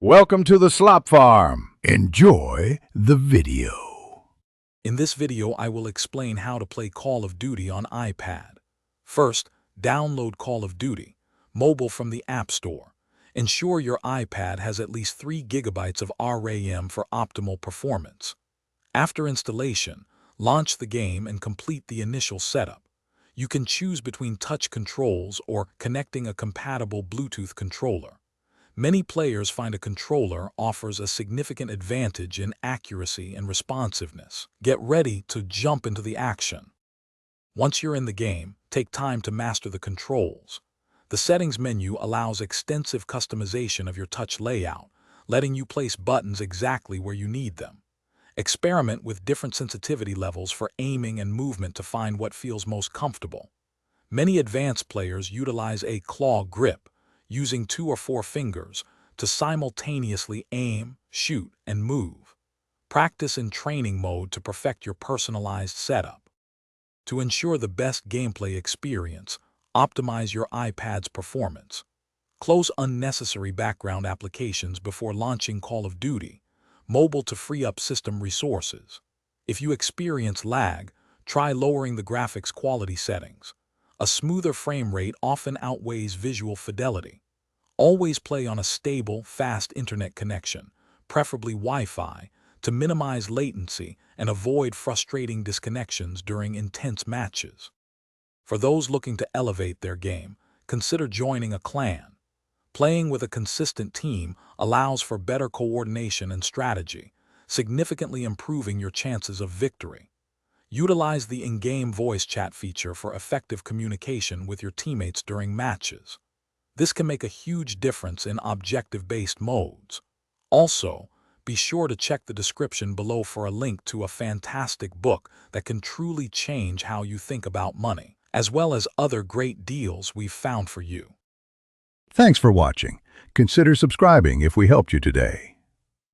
Welcome to the Slop Farm. Enjoy the video. In this video, I will explain how to play Call of Duty on iPad. First, download Call of Duty mobile from the App Store. Ensure your iPad has at least 3 GB of RAM for optimal performance. After installation, launch the game and complete the initial setup. You can choose between touch controls or connecting a compatible Bluetooth controller. Many players find a controller offers a significant advantage in accuracy and responsiveness. Get ready to jump into the action. Once you're in the game, take time to master the controls. The settings menu allows extensive customization of your touch layout, letting you place buttons exactly where you need them. Experiment with different sensitivity levels for aiming and movement to find what feels most comfortable. Many advanced players utilize a claw grip, using 2 or 4 fingers to simultaneously aim, shoot, and move. Practice in training mode to perfect your personalized setup. To ensure the best gameplay experience, optimize your iPad's performance. Close unnecessary background applications before launching Call of Duty mobile to free up system resources. If you experience lag, try lowering the graphics quality settings. A smoother frame rate often outweighs visual fidelity. Always play on a stable, fast internet connection, preferably Wi-Fi, to minimize latency and avoid frustrating disconnections during intense matches. For those looking to elevate their game, consider joining a clan. Playing with a consistent team allows for better coordination and strategy, significantly improving your chances of victory. Utilize the in-game voice chat feature for effective communication with your teammates during matches. This can make a huge difference in objective-based modes. Also, be sure to check the description below for a link to a fantastic book that can truly change how you think about money, as well as other great deals we've found for you. Thanks for watching. Consider subscribing if we helped you today.